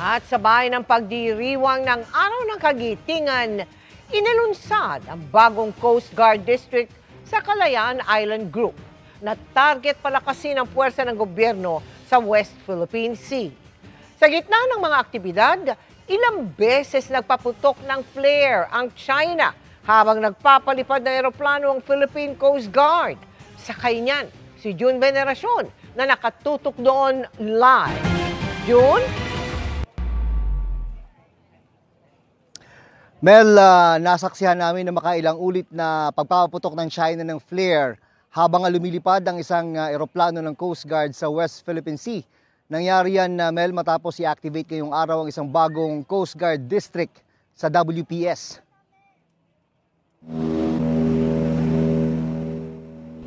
At sa bahay ng pagdiriwang ng Araw ng Kagitingan, inalunsad ang bagong Coast Guard District sa Kalayaan Island Group na target palakasin ang puwersa ng gobyerno sa West Philippine Sea. Sa gitna ng mga aktibidad, ilang beses nagpaputok ng flare ang China habang nagpapalipad ng eroplano ang Philippine Coast Guard. Sakay niyan si June Veneracion na nakatutok doon live. June? Mel, nasaksihan namin na makailang ulit na pagpapaputok ng China ng flare habang lumilipad ang isang eroplano ng Coast Guard sa West Philippine Sea. Nangyari yan, Mel, matapos i-activate ngayong araw ang isang bagong Coast Guard District sa WPS.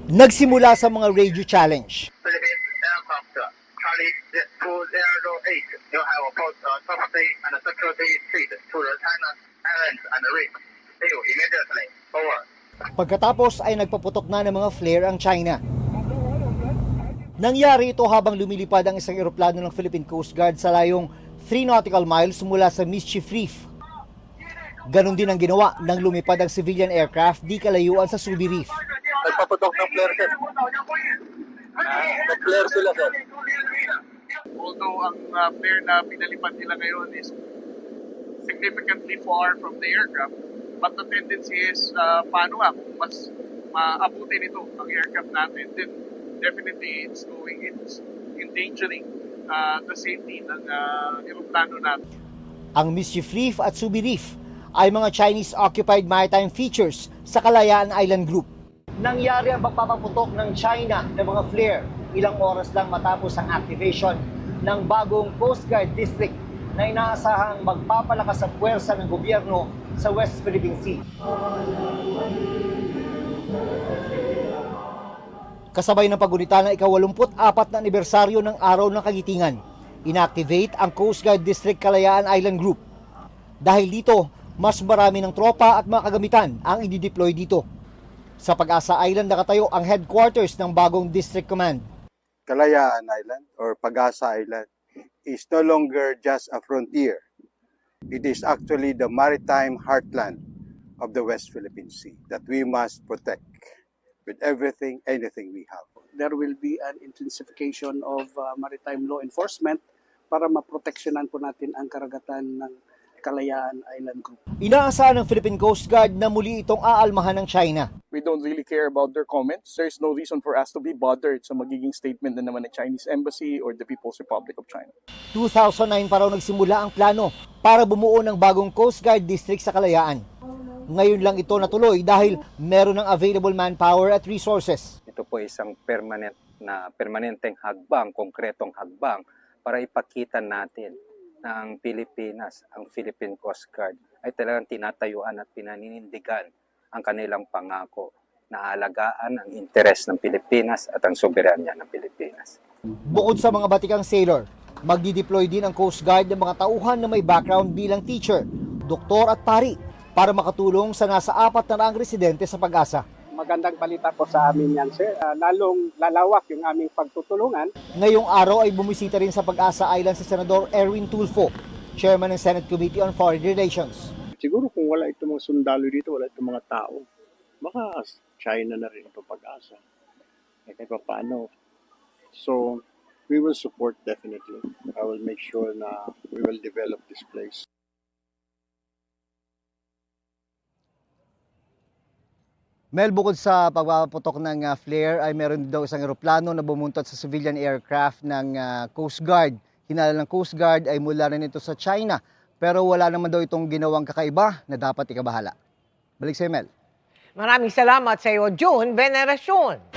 Nagsimula sa mga radio challenge. Philippines aircraft Charlie 208, you have approached top day and central day street to the China Islands and the reef. Sail immediately. Over. Pagkatapos ay nagpaputok na ng mga flare ang China. Nangyari ito habang lumilipad ang isang eroplano ng Philippine Coast Guard sa layong 3 nautical miles mula sa Mischief Reef. Ganon din ang ginawa nang lumipad ang civilian aircraft di kalayuan sa Subi Reef. Nagpaputok ng flare, sir. Nag-flare sila, sir. Although ang flare na pinalipad nila ngayon is significantly far from the aircraft, but the tendency is paano nga kung mas maabutin ito ang aircraft natin, then definitely it's endangering the safety ng aeroplano natin. Ang Mischief Reef at Subi Reef ay mga Chinese-occupied maritime features sa Kalayaan Island Group. Nangyari ang pagpapaputok ng China ng mga flare ilang oras lang matapos ang activation ng bagong Coast Guard District na inaasahang magpapalakas ang puwersa ng gobyerno sa West Philippine Sea. Kasabay ng pagunita ng ika-84 na anibersaryo ng Araw ng Kagitingan, inactivate ang Coast Guard District Kalayaan Island Group. Dahil dito, mas marami ng tropa at mga kagamitan ang i-deploy dito. Sa Pag-asa Island nakatayo ang headquarters ng bagong District Command. Kalayaan Island or Pag-asa Island is no longer just a frontier. It is actually the maritime heartland of the West Philippine Sea that we must protect with everything, anything we have. There will be an intensification of maritime law enforcement para maproteksyonan po natin ang karagatan ng Kalayaan Island Group. Inaasahan ng Philippine Coast Guard na muli itong aalmahan ng China. We don't really care about their comments. There's no reason for us to be bothered sa magiging statement na naman ng Chinese Embassy or the People's Republic of China. 2009 pa raw nagsimula ang plano para bumuo ng bagong Coast Guard District sa Kalayaan. Ngayon lang ito natuloy dahil meron ng available manpower at resources. Ito po isang permanenteng hagbang, konkretong hagbang para ipakita natin na ang Pilipinas, ang Philippine Coast Guard ay talagang tinatayuan at pinaninindigan ang kanilang pangako na alagaan ang interes ng Pilipinas at ang soberanya ng Pilipinas. Bukod sa mga batikang sailor, magdi-deploy din ang Coast Guard ng mga tauhan na may background bilang teacher, doktor at pari para makatulong sa nasa 400 residente sa Pag-asa. Magandang balita po sa amin yan, sir. Lalong lalawak yung aming pagtutulungan. Ngayong araw ay bumisita rin sa Pag-asa Island si Senador Erwin Tulfo, Chairman ng Senate Committee on Foreign Relations. Siguro kung wala itong mga sundalo dito, wala itong mga tao, baka China na rin ito Pag-asa. Kahit pa paano. So, we will support definitely. I will make sure na we will develop this place. Mel, bukod sa pagpapaputok ng flare ay meron daw isang eroplano na bumuntot sa civilian aircraft ng Coast Guard. Hinala ng Coast Guard ay mula rin ito sa China, pero wala naman daw itong ginawang kakaiba na dapat ikabahala. Balik sa'yo, Mel. Maraming salamat sa iyo, June Veneracion.